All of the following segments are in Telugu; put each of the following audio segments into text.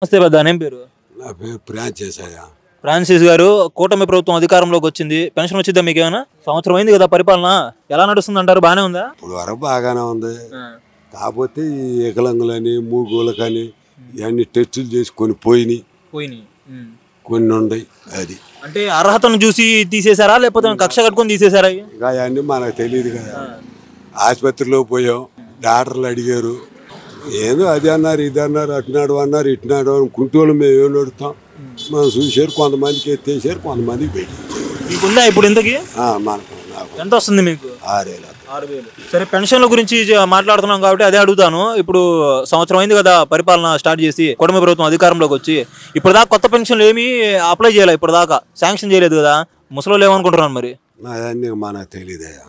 నమస్తే పెద్ద నేమ్ పేరు నా పేరు ఫ్రాంచైజ్ అయ్యా. ఫ్రాన్సిస్ గారు. కూటమి ప్రభుత్వం అధికారంలోకి వచ్చింది. పెన్షన్ వచ్చిద్దా మీకు? ఏమైనా సంవత్సరం అయింది కదా పరిపాలన, ఎలా నడుస్తుంది అంటారు? బాగానే ఉందా? ఇప్పుడు వరకు బాగానే ఉంది. కాకపోతే ఈ వికలాంగులని మూగోళ్ళకని ఇవన్నీ టెస్టులు చేసి కొన్ని పోయినాయి, కొన్ని ఉన్నాయి. అది అంటే అర్హతను చూసి తీసేశారా లేకపోతే కక్ష కట్టుకొని తీసేశారా? ఇంకా అవన్నీ మనకు తెలియదు కదా. ఆసుపత్రిలో పోయాం, డాక్టర్లు అడిగారు, ఏదో అది అన్నారు, ఇది అన్నారు, అటునాడు అన్నారు, ఇటునాడు కుంటోళ్ళు మేము ఏం నడుస్తాం. మనం చూసారు, కొంతమందికి ఎత్తేసారు, కొంతమందికి పెట్టించారు. మీకుందా ఇప్పుడు ఇంతకి? మనకు ఎంత వస్తుంది మీకు? 6,000. సరే, పెన్షన్ల గురించి మాట్లాడుతున్నాం కాబట్టి అదే అడుగుతాను. ఇప్పుడు సంవత్సరం అయింది కదా పరిపాలన స్టార్ట్ చేసి, కూటమి ప్రభుత్వం అధికారంలోకి వచ్చి. ఇప్పుడు దాకా కొత్త పెన్షన్లు ఏమీ అప్లై చేయాలి, ఇప్పుడు దాకా శాంక్షన్ చేయలేదు కదా. ముసలోళ్ళు ఏమనుకుంటున్నాను మరి? అవన్నీ మనకు తెలియదయ్యా.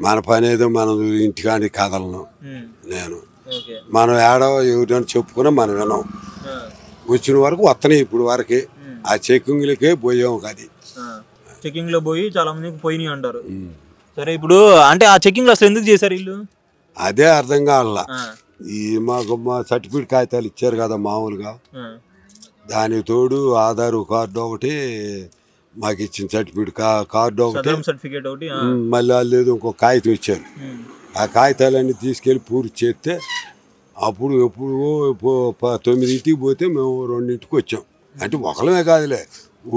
మన పని ఏదో మనం ఇంటికాడి కదలను. నేను మనం ఏడో ఎవరైనా చెప్పుకున్నా మనం విన్నాం. వచ్చిన వరకు వస్తున్నాయి. ఇప్పుడు వరకే ఆ చెక్కింగ్లకే పోయాం. అది చెకింగ్ లో పోయి చాలా మందికి పోయినాయి అంటారు. సరే, ఇప్పుడు అంటే ఆ చెకింగ్ అసలు ఎందుకు చేశారు వీళ్ళు? అదే అర్థం కావాల. ఈ మాకు సర్టిఫికేట్ కాగితాలు ఇచ్చారు కదా మామూలుగా, దానికి తోడు ఆధార్ కార్డు ఒకటి, మాకు ఇచ్చిన సర్టిఫికేట్ కార్డు ఒకటి, మళ్ళీ వాళ్ళు ఇంకో కాగితం ఇచ్చారు. ఆ కాగితాలన్నీ తీసుకెళ్ళి పూర్తి చేస్తే అప్పుడు ఎప్పుడు 9ంటికి పోతే మేము 2ంటికి వచ్చాం. అంటే ఒకళ్ళమే కాదులే,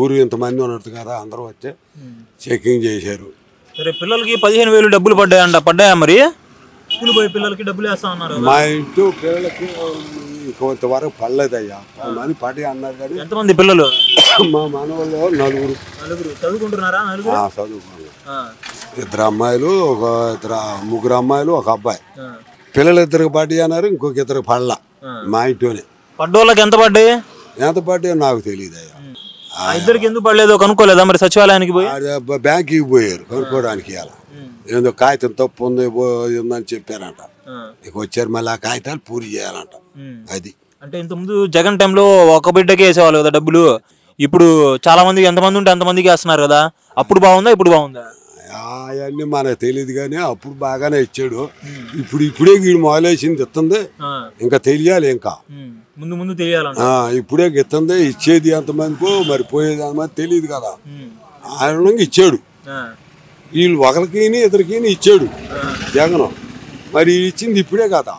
ఊరు ఇంతమంది ఉన్నట్టు కదా, అందరూ వచ్చే చెకింగ్ చేశారు. సరే, పిల్లలకి 15,000 డబ్బులు పడ్డాయా మరి? స్కూల్ పోయి పిల్లలకి డబ్బులు వేస్తా ఉన్నారు. మా ఇంట్లో పిల్లలకి కొంతవరకు పడలేదయ్యా. కొంతమంది పడి అన్నారు కానీ. ఎంతమంది పిల్లలు? మా మనవాళ్ళు నలుగురు చదువుకుంటున్నారా? చదువుకున్నారు. 2 అమ్మాయిలు, ముగ్గురు అమ్మాయిలు, ఒక అబ్బాయి. పిల్లలు 2కి పడ్డాయి అన్నారు, ఇంకొక 2కి పడలా. మా ఇంట్లోనే పడ్డోళ్ళకి ఎంత పడ్డాయి? ఎంత పడ్డాయో నాకు తెలియదు అయ్యా. 2కి ఎందుకు పడలేదో కనుక్కోలేదా మరి? సచివాలయానికి పోయి బ్యాంకుకి పోయారు కనుక్కోవడానికి. అలా ఏదో కాగితం తప్పు ఉందని చెప్పారంట. ఇక వచ్చారు, మళ్ళీ ఆ కాగితాలు పూర్తి చేయాలంట. అది అంటే ఇంతకుముందు జగన్ టైంలో ఒక బిడ్డకి వేసేవాళ్ళు కదా డబ్బులు. ఇప్పుడు చాలా మంది, ఎంతమంది ఉంటే అంతమందికి వేస్తున్నారు కదా. అప్పుడు బాగుందా, ఇప్పుడు బాగుందా? అవన్నీ మనకు తెలియదు కానీ అప్పుడు బాగానే ఇచ్చాడు. ఇప్పుడే వీడు మొదలేసింది ఇస్తుంది, ఇంకా తెలియాలి. ఇంకా ముందు తెలియాలి. ఇప్పుడే ఇస్తుంది. ఇచ్చేది ఎంతమందికో మరి పోయేది ఎంతమంది తెలియదు కదా. ఆయన ఇచ్చాడు. వీళ్ళు ఒకరికి 2కి ఇచ్చాడు జగన్. మరి ఇచ్చింది ఇప్పుడే కదా,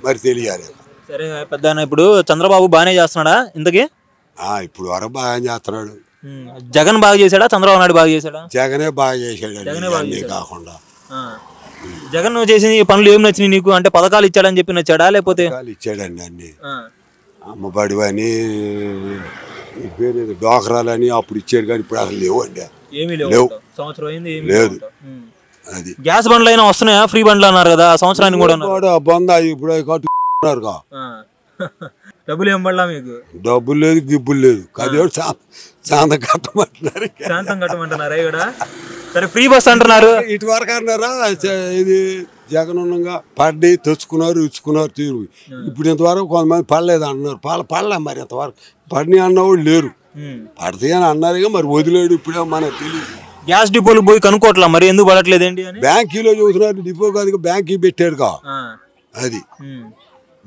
మరి తెలియాలి. సరే పెద్ద, ఇప్పుడు చంద్రబాబు బాగానే చేస్తున్నాడా ఇంతకీ? ఇప్పుడు వరకు బాగా చేస్తున్నాడు. జగన్ బాగా చేశాడా, చంద్రబాబు నాయుడు బాగా చేశాడా? జగనే బాగా చేశాడు. కాకుండా జగన్ నువ్వు చేసిన పనులు ఏం నచ్చినాయి నీకు? అంటే పథకాలు ఇచ్చాడని చెప్పి నచ్చాడా లేకపోతే? ఇచ్చాడండి అన్ని. అమ్మబడి అని, పేరు డోకరాలని అప్పుడు ఇచ్చాడు కానీ ఇప్పుడు అసలు లేవు అండి. ఏమీ లేవు. సంవత్సరం అయింది, లేదు. అది గ్యాస్ బండ్లు అయినా వస్తున్నాయా? ఫ్రీ బండ్లు అన్నారు కదా సంవత్సరానికి కూడా. బంద్ ఇప్పుడు కట్టుకున్నారు. డబ్బులు ఏం పడలా మీకు? డబ్బులు లేదు, గిబ్బులు లేదు. కదేవాడు శాంతం కట్టమంటున్నారా ఇక్కడ? సరే, ఫ్రీ బస్ అంటున్నారు. ఇటు వరకు అన్నారా? ఇది జగన్ ఉన్నగా పడ్డి తెచ్చుకున్నారు, ఇచ్చుకున్నారు తీరు. ఇప్పుడు ఇంతవరకు కొంతమంది పడలేదు అంటున్నారు. పడలే మరి ఇంతవరకు. పడిని అన్నవాళ్ళు లేరు. పడతాయి అని అన్నారు, మరి వదిలేడు. ఇప్పుడే మనకు తెలియదు. గ్యాస్ డిపోలు పోయి కనుక్కోవట్లా మరి, ఎందుకు పడట్లేదు ఏంటి అని? బ్యాంకీలో చూస్తున్నారు. డిపో కాదు, బ్యాంకీ పెట్టాడుగా. అది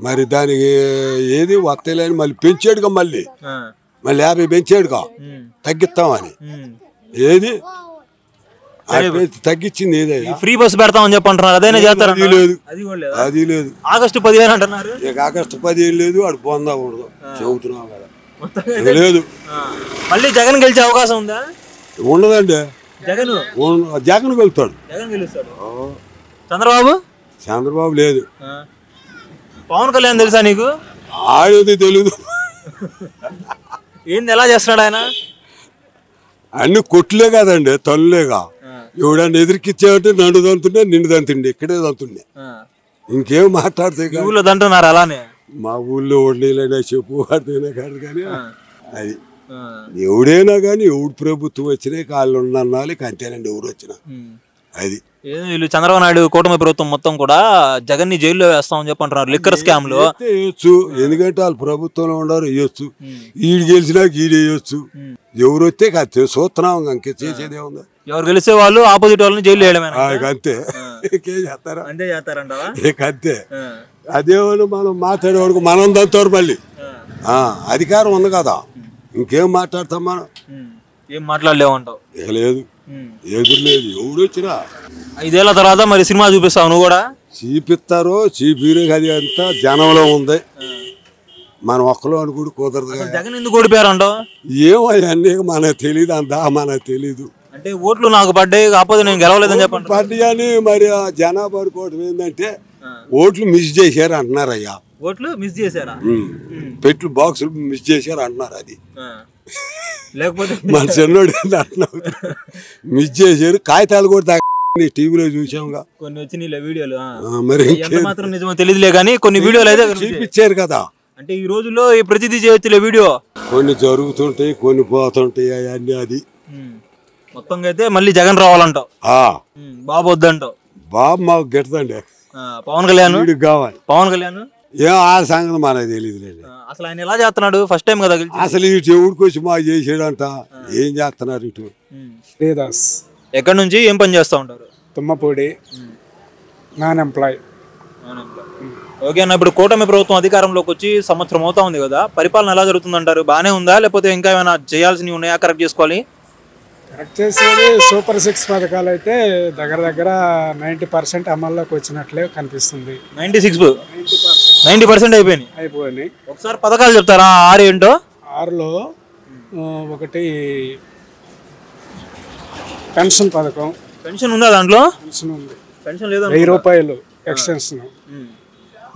మరి దానికి ఏది వస్తలేని మళ్ళీ పెంచాడుగా. మళ్ళీ 50 పెంచాడుగా, తగ్గిస్తామని. ఏది తగ్గించింది ఏదైనా ఫ్రీ బస్ పెడతామని చెప్పంటున్నారు. అదైనా చేస్తారు? అది లేదు. ఆగస్టు 15 అంటున్నారు. ఆగస్టు 15 లేదు. వాడు పొందకూడదు చెబుతున్నావు కదా. లేదు. మళ్ళీ జగన్ గెలిచే అవకాశం ఉందా? ఉండదండి. జగన్ వెళ్తాడు. చంద్రబాబు లేదు. పవన్ కళ్యాణ్ తెలుసా నీకు? ఆడేది తెలీదు. ఏంది, ఎలా చేస్తున్నాడు ఆయన? అన్ని కొట్లే కదండి, తల్లులేగా. ఎవడన్నా ఎదురుకిచ్చేవంటే నన్ను దంతుండే, నిన్ను దంతుండే, ఇక్కడే దంతుండే. ఇంకేం మాట్లాడితే ఊళ్ళో దంటున్నారు అలానే. మా ఊళ్ళో వండేలైనా చెప్పు వాడితేనే కాదు కానీ. అది ఎవడైనా కానీ ఎవడు ప్రభుత్వం వచ్చినా కాళ్ళు ఉండాలి. అంతేనండి, ఎవరు వచ్చినా. అది వీళ్ళు చంద్రబాబు నాయుడు కూటమి ప్రభుత్వం మొత్తం కూడా జగన్ ని జైల్లో వేస్తామని చెప్పంటున్నారు లిక్కర్ స్కామ్ లో. వేయొచ్చు, ఎందుకంటే వాళ్ళు ప్రభుత్వంలో ఉండరు. వేయొచ్చు. ఈడు గెలిచినా ఈడు వేయొచ్చు. ఎవరు వస్తే కాదు చూస్తున్నాం. ఇంకే చేసేదే ఉంది. ఎవరు గెలిచే వాళ్ళు ఆపోజిట్ వాళ్ళని జైలు వేయడమే. అంతే. ఇంకేం చేస్తారా? అంతే చేస్తారంటావా? అంతే. అదేమో మనం మాట్లాడేవాడు మనం దంతారు మళ్ళీ. అధికారం ఉంది కదా, ఇంకేం మాట్లాడతాం మనం? ఏం మాట్లాడలేమంటావు? లేదు, ఎదురు లేదు. ఎవడు వచ్చినా 5 ఏళ్ల తర్వాత మరి సినిమా చూపిస్తావు నువ్వు కూడా? చూపిస్తారు, చూపిరు. అది అంతా జనంలో ఉంది, మనం ఒక్కలో అనుకుంటూ కుదరదు. జగన్ ఎందుకు ఓడిపోయారు అంటావు? ఏమో అన్నీ మనకు తెలియదు, అంతా మనకు తెలీదు. అంటే ఓట్లు నాకు పడ్డాయి, కాకపోతే నేను గెలవలేదని చెప్పండి. పడ్డాయి అని మరి జనాభా అనుకోవటం ఏంటంటే ఓట్లు మిస్ చేశారు అంటున్నారు. అయ్యా, ఓట్లు మిస్ చేశారా? పెట్లు బాక్సులు మిస్ చేశారు అంటున్నారు. అది లేకపోతే మన చిన్నోడు అంటున్నారు, మిస్ చేశారు. కాగితాలు కూడా టీవీలో చూసాముగా కొన్ని వచ్చిన వీడియోలు. మరి మాత్రం నిజమో తెలియదులే కానీ కొన్ని వీడియోలు అయితే చూపించారు కదా. అంటే ఈ రోజుల్లో ఈ ప్రతిదీ చేయొచ్చులే వీడియో. కొన్ని జరుగుతుంటాయి, కొన్ని పోతుంటాయి. అవన్నీ అది మొత్తంగా అయితే మళ్ళీ జగన్ రావాలంటావు? బాబు వద్దంటావు? బాబు మాకు గెట్టదండి. పవన్ కళ్యాణ్ కావాలి. పవన్ కళ్యాణ్ ఏం ఆ సంగతి మనకు తెలియదులేండి. అసలు ఆయన ఎలా చేస్తున్నాడు? ఫస్ట్ టైం కదా. అసలు ఇటు ఎవరికి వచ్చి మాకు చేసాడంట. ఏం చేస్తున్నారు ఇటు? శ్రీదాస్. ఎక్కడి నుంచి ఏం పని చేస్తూ ఉంటారు? Tummapudi, non employee. ఓకే అన్న, ఇప్పుడు కూటమి ప్రభుత్వం అధికారంలోకి వచ్చి సంవత్సరం అవుతా ఉంది కదా, పరిపాలన ఎలా జరుగుతుంది అంటారు? బాగానే ఉందా, లేకపోతే ఇంకా ఏమైనా చేయాల్సినవి ఉన్నాయా? కరెక్ట్ చేసుకోవాలి. కరెక్ట్ చేసేది సూపర్ 6 పథకాలు అయితే దగ్గర దగ్గర 90% అమల్లోకి వచ్చినట్లే కనిపిస్తుంది. 90% అయిపోయినాయి. ఒకసారి పథకాలు చెప్తారా? 6 ఏంటో? 6లో ఒకటి పెన్షన్ పథకం. పెన్షన్ ఉందా దాంట్లో? పెన్షన్ ఉంది. పెన్షన్ లేదా? 1000 రూపాయలు ఎక్స్టెన్షన్.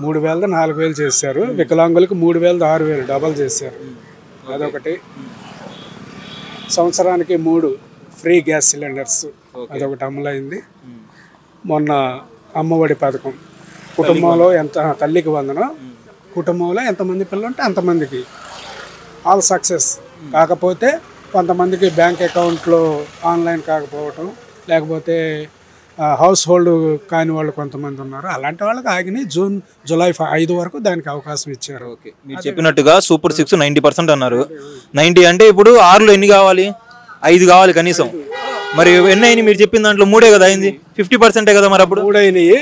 3000 4000 చేశారు. వికలాంగులకు 3000 6000 డబల్ చేశారు. అదొకటి. సంవత్సరానికి 3 ఫ్రీ గ్యాస్ సిలిండర్స్, అదొకటి అమలైంది. మొన్న అమ్మఒడి పథకం, కుటుంబంలో ఎంత తల్లికి వందనం, కుటుంబంలో ఎంతమంది పిల్లలు ఉంటే అంతమందికి ఆల్ సక్సెస్. కాకపోతే కొంతమందికి బ్యాంక్ అకౌంట్లో ఆన్లైన్ కాకపోవటం, లేకపోతే హౌస్ హోల్డ్ కాని వాళ్ళు కొంతమంది ఉన్నారు. అలాంటి వాళ్ళకి ఆగినాయి. జూలై 5 వరకు దానికి అవకాశం ఇచ్చారు. మీరు చెప్పినట్టుగా సూపర్ 6 90% అన్నారు. 90 అంటే ఇప్పుడు 6లో ఎన్ని కావాలి? 5 కావాలి కనీసం. మరి ఎన్ని అయినాయి? మీరు చెప్పిన దాంట్లో 3 కదా అయింది. 50% కదా మరి. అప్పుడు 3 అయినాయి.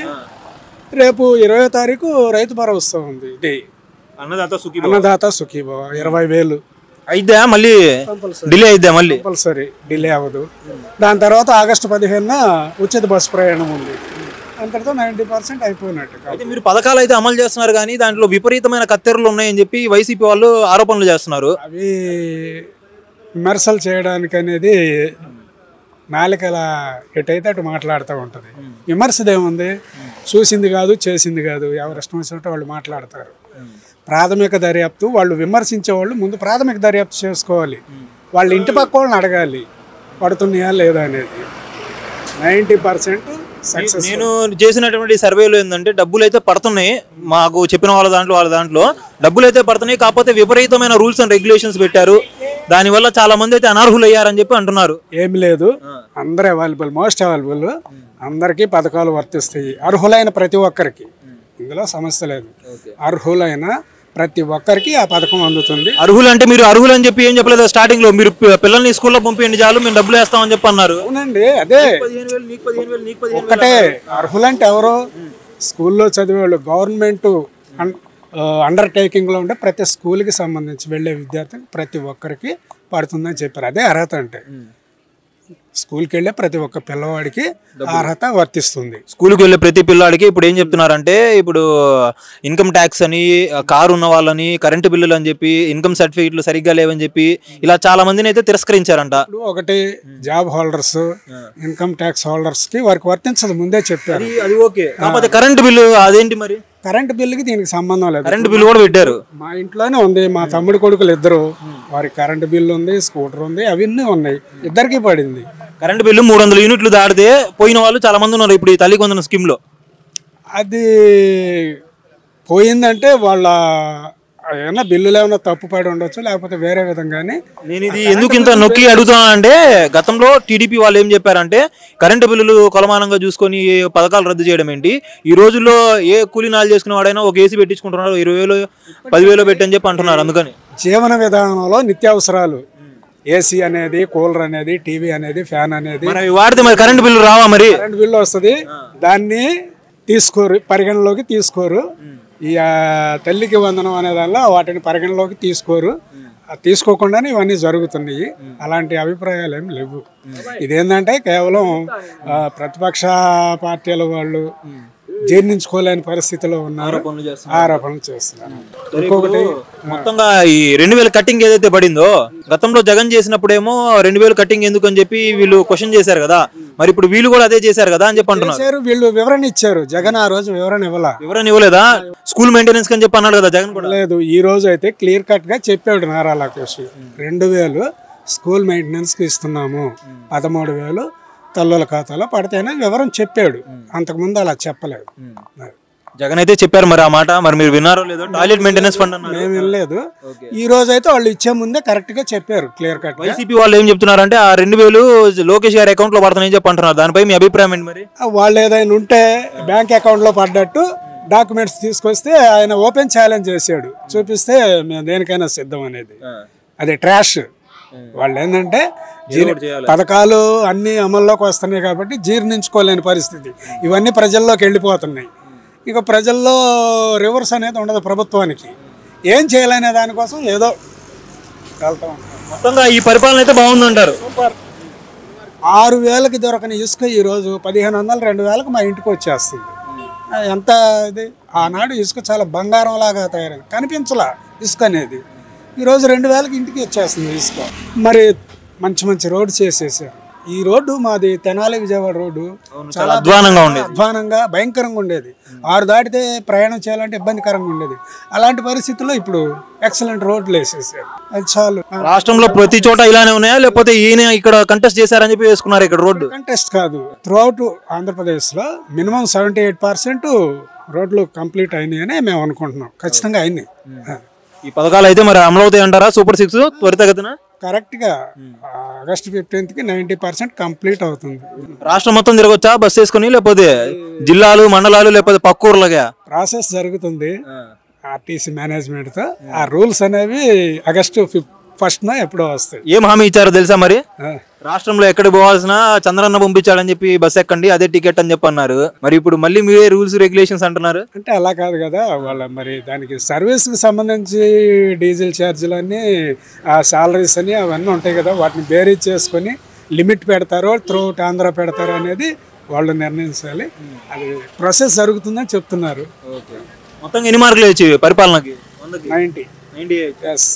రేపు 20వ తారీఖు రైతు భరోసా ఉంది. ఇది అన్నదాత సుఖీభవ 20,000 అయిద్దా? మళ్ళీ డిలే అయిద్దా? మళ్ళీ కంపల్సరీ డిలే అవ్వదు. దాని తర్వాత ఆగస్టు 15న ఉచిత బస్సు ప్రయాణం ఉంది. అంతటితో 90% అయిపోయినట్టు. అయితే మీరు పథకాలు అయితే అమలు చేస్తున్నారు కానీ దాంట్లో విపరీతమైన కత్తెరలు ఉన్నాయని చెప్పి వైసీపీ వాళ్ళు ఆరోపణలు చేస్తున్నారు. అవి విమర్శలు చేయడానికి అనేది నాలుకల ఎటైతే అటు మాట్లాడుతూ ఉంటుంది. విమర్శదేముంది? చూసింది కాదు, చేసింది కాదు, ఎవరు ఇష్టం వచ్చినట్టు వాళ్ళు మాట్లాడతారు. ప్రాథమిక దర్యాప్తు, వాళ్ళు విమర్శించే వాళ్ళు ముందు ప్రాథమిక దర్యాప్తు చేసుకోవాలి. వాళ్ళ ఇంటి పక్క వాళ్ళని అడగాలి పడుతున్నాయా లేదా అనేది. 90% సక్సెస్. నేను చేసినటువంటి సర్వేలో ఏంటంటే డబ్బులు అయితే పడుతున్నాయి, మాకు చెప్పిన వాళ్ళ దాంట్లో డబ్బులు అయితే పడుతున్నాయి. కాకపోతే విపరీతమైన రూల్స్ అండ్ రెగ్యులేషన్స్ పెట్టారు. దానివల్ల చాలా మంది అయితే అనర్హులు అయ్యారని చెప్పి అంటున్నారు. ఏమి లేదు, అందరూ అవైలబుల్, మోస్ట్ అవైలబుల్. అందరికీ పథకాలు వర్తిస్తాయి. అర్హులైన ప్రతి ఒక్కరికి, ఇందులో సమస్య లేదు. అర్హులైన ప్రతి ఒక్కరికి ఆ పథకం అందుతుంది. అర్హులు అంటే మీరు అర్హులు అని చెప్పి ఏం చెప్పలేదు స్టార్టింగ్ లో? మీరు పిల్లల్ని స్కూల్లో పంపించండి చాలు, మేము డబ్బులు వేస్తామని చెప్పి అన్నారు. అవునండి, అదే ఒక్కటే. అర్హులంటే ఎవరో స్కూల్లో చదివేవాళ్ళు, గవర్నమెంట్ అండర్టేకింగ్లో ఉండే ప్రతి స్కూల్కి సంబంధించి వెళ్ళే విద్యార్థికి ప్రతి ఒక్కరికి పడుతుందని చెప్పారు. అదే అర్హత అంటే. స్కూల్కి వెళ్ళే ప్రతి ఒక్క పిల్లవాడికి అర్హత వర్తిస్తుంది. స్కూల్కి వెళ్ళే ప్రతి పిల్లాడికి ఇప్పుడు ఏం చెప్తున్నారంటే, ఇప్పుడు ఇన్కమ్ ట్యాక్స్ అని, కారు ఉన్న వాళ్ళని, కరెంటు బిల్లులు అని చెప్పి, ఇన్కమ్ సర్టిఫికెట్లు సరిగ్గా లేవని చెప్పి ఇలా చాలా మందిని అయితే తిరస్కరించారంట. ఒకటి job holders, income tax holders కి వారికి వర్తించదు, ముందే చెప్పారు. అది ఓకే. కాకపోతే కరెంటు బిల్లు అదేంటి మరి? కరెంటు బిల్లుకి దీనికి సంబంధం లేదు. కరెంటు బిల్లు కూడా పెట్టారు. మా ఇంట్లోనే ఉంది. మా తమ్ముడు కొడుకులు ఇద్దరు, వారికి కరెంటు బిల్లు ఉంది, స్కూటర్ ఉంది, అవన్నీ ఉన్నాయి. ఇద్దరికి పడింది. కరెంటు బిల్లు 300 యూనిట్లు దాటితే పోయిన వాళ్ళు చాలా మంది ఉన్నారు ఇప్పుడు ఈ తల్లి కొందరు స్కీమ్ లో. అది పోయిందంటే వాళ్ళ ఏమన్నా బిల్లులు ఏమైనా తప్పు పడి ఉండొచ్చు, లేకపోతే వేరే విధంగానే. నేను ఇది ఎందుకు ఇంత నొక్కి అడుగుతున్నా అంటే, గతంలో టీడీపీ వాళ్ళు ఏం చెప్పారంటే, కరెంటు బిల్లులు కొలమానంగా చూసుకొని పథకాలు రద్దు చేయడం ఏంటి, ఈ రోజుల్లో ఏ కూలీనాలు చేసుకునే వాడైనా ఒక ఏసీ పెట్టించుకుంటున్నారు, 20,000 10,000 పెట్టి అని చెప్పి అంటున్నారు. అందుకని జీవన విధానంలో నిత్యావసరాలు, ఏసీ అనేది, కూలర్ అనేది, టీవీ అనేది, ఫ్యాన్ అనేది వాడితే మరి కరెంటు బిల్లు రావా? మరి కరెంటు బిల్లు వస్తుంది, దాన్ని తీసుకోరు, పరిగణలోకి తీసుకోరు. ఈ తల్లికి వందనం అనే దానిలో వాటిని పరిగణలోకి తీసుకోరు. తీసుకోకుండానే ఇవన్నీ జరుగుతున్నాయి. అలాంటి అభిప్రాయాలు ఏమి లేవు. ఇదేంటంటే కేవలం ప్రతిపక్ష పార్టీల వాళ్ళు జీర్ణించుకోలేని పరిస్థితిలో ఉన్నారు, ఆరోపణలు చేస్తున్నారు. ఇంకొకటి మొత్తంగా ఈ 2000 కట్టింగ్ ఏదైతే పడిందో గతంలో జగన్ చేసినప్పుడేమో 2000 కట్టింగ్ ఎందుకు అని చెప్పి వీళ్ళు క్వశ్చన్ చేశారు కదా, మరి ఇప్పుడు వీళ్ళు కూడా అదే చేశారు కదా అని చెప్పి అంటున్నారు. వీళ్ళు వివరణ ఇచ్చారు, జగన్ ఆ రోజు వివరణ ఇవ్వలేదా? స్కూల్ మెయింటెనెన్స్ అని చెప్పి అన్నాడు కదా జగన్ కూడా. లేదు, ఈ రోజు అయితే క్లియర్ కట్ గా చెప్పాడు నారా లోకేష్, 2000 స్కూల్ మెయింటెనెన్స్ కి ఇస్తున్నాము, 13,000 తల్లుల ఖాతాలో పడితేనే వివరం చెప్పాడు. అంతకుముందు అలా చెప్పలేదు. జగన్ అయితే చెప్పారు, మరి ఆ మాట మరి మీరు విన్నారో లేదో? టాయిలెట్ మెయింటెనెన్స్ ఫండ్ అన్నారు. మేము వినలేదు. ఈ రోజు అయితే వాళ్ళు ఇచ్చే ముందే కరెక్ట్ గా చెప్పారు, క్లియర్ కట్. వైసీపీ వాళ్ళు ఏం చెప్తున్నారంటే ఆ 2000 లోకేష్ గారి అకౌంట్ లో పడుతున్నాయని చెప్పి అంటున్నారు. దానిపై మీ అభిప్రాయం ఏంటి? మరి వాళ్ళు ఏదైనా ఉంటే బ్యాంక్ అకౌంట్ లో పడ్డట్టు డాక్యుమెంట్స్ తీసుకొస్తే ఆయన ఓపెన్ ఛాలెంజ్ చేశాడు, చూపిస్తే మేము దేనికైనా సిద్ధం అనేది. అది ట్రాష్. వాళ్ళు ఏంటంటే పథకాలు అన్ని అమల్లోకి వస్తున్నాయి కాబట్టి జీర్ణించుకోలేని పరిస్థితి. ఇవన్నీ ప్రజల్లోకి వెళ్ళిపోతున్నాయి. ఇక ప్రజల్లో రివర్స్ అనేది ఉండదు ప్రభుత్వానికి. ఏం చేయాలనే దానికోసం ఏదో వెళ్తా ఉంటాం. మొత్తంగా ఈ పరిపాలన అయితే బాగుందంటారు. సూపర్. 6,000కి దొరకని ఇసుక ఈరోజు 1,500, 2,000కి మా ఇంటికి వచ్చేస్తుంది. ఎంత ఇది? ఆనాడు ఇసుక చాలా బంగారం లాగా తయారైంది, కనిపించలా ఇసుక అనేది. ఈరోజు 2,000కి ఇంటికి వచ్చేస్తుంది ఇసుక. మరి మంచి మంచి రోడ్డు చేసేసారు. ఈ రోడ్డు మాది తెనాలి విజయవాడ రోడ్డు చాలా అధ్వానంగా భయంకరంగా ఉండేది. 6 దాటితే ప్రయాణం చేయాలంటే ఇబ్బందికరంగా ఉండేది. అలాంటి పరిస్థితుల్లో ఇప్పుడు ఎక్సలెంట్ రోడ్లు వేసేసారు. అది చాలు. రాష్ట్రంలో ప్రతి చోట ఇలానే ఉన్నాయా, లేకపోతే ఈయన ఇక్కడ కంటెస్ట్ చేశారని చెప్పి వేసుకున్నారు ఇక్కడ రోడ్డు? కంటెస్ట్ కాదు, త్రూ అవుట్ ఆంధ్రప్రదేశ్లో మినిమం 78% రోడ్లు కంప్లీట్ అయినాయని మేము అనుకుంటున్నాం. ఖచ్చితంగా అయినాయి. ఈ పథకాలు అయితే మరి అమలు అవుతాయి అంటారా? సూపర్ 6 త్వరితగతిన కరెక్ట్గా ఆగస్టు 15కి 90% కంప్లీట్ అవుతుంది. రాష్ట్రం మొత్తం తిరగొచ్చా బస్ వేసుకుని, లేకపోతే జిల్లాలు మండలాలు లేకపోతే పక్క ఊర్లగా? ప్రాసెస్ జరుగుతుంది ఆర్టీసీ మేనేజ్మెంట్తో. ఆ రూల్స్ అనేవి ఆగస్టు 1st ఎప్పుడో వస్తాయి. ఏం హామీ ఇచ్చారో తెలుసా? మరి రాష్ట్రంలో ఎక్కడికి పోవాల్సిన చంద్రన్న పంపించాడని చెప్పి బస్ ఎక్కండి అదే టికెట్ అని చెప్పి అన్నారు. మరి ఇప్పుడు మళ్ళీ మీరే రూల్స్ రెగ్యులేషన్స్ అంటున్నారు. అంటే అలా కాదు కదా, వాళ్ళ మరి దానికి సర్వీస్కి సంబంధించి డీజిల్ ఛార్జీలు అన్నీ, సాలరీస్ అని అవన్నీ ఉంటాయి కదా, వాటిని బేరీజ్ చేసుకొని లిమిట్ పెడతారో త్రూఅవుట్ ఆంధ్ర పెడతారో అనేది వాళ్ళు నిర్ణయించాలి. అది ప్రాసెస్ జరుగుతుందని చెప్తున్నారు. మొత్తం ఎన్ని మార్కులు వచ్చి పరిపాలనకి? 90. ఎస్.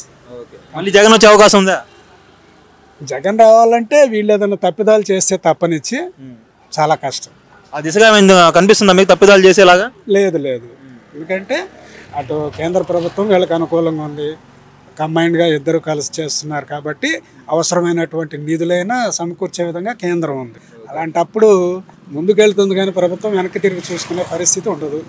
మళ్ళీ జగన్ వచ్చే అవకాశం ఉందా? జగన్ రావాలంటే వీళ్ళు ఏదైనా తప్పిదాలు చేస్తే తప్పనిచ్చి చాలా కష్టం. ఆ దిశగా కనిపిస్తుందా మీకు తప్పిదాలు చేసేలాగా? లేదు. ఎందుకంటే అటు కేంద్ర ప్రభుత్వం వీళ్ళకి అనుకూలంగా ఉంది, కంబైన్డ్గా ఇద్దరు కలిసి చేస్తున్నారు కాబట్టి అవసరమైనటువంటి నిధులైనా సమకూర్చే విధంగా కేంద్రం ఉంది. అలాంటప్పుడు ముందుకెళ్తుంది కానీ ప్రభుత్వం వెనక్కి తిరిగి చూసుకునే పరిస్థితి ఉండదు.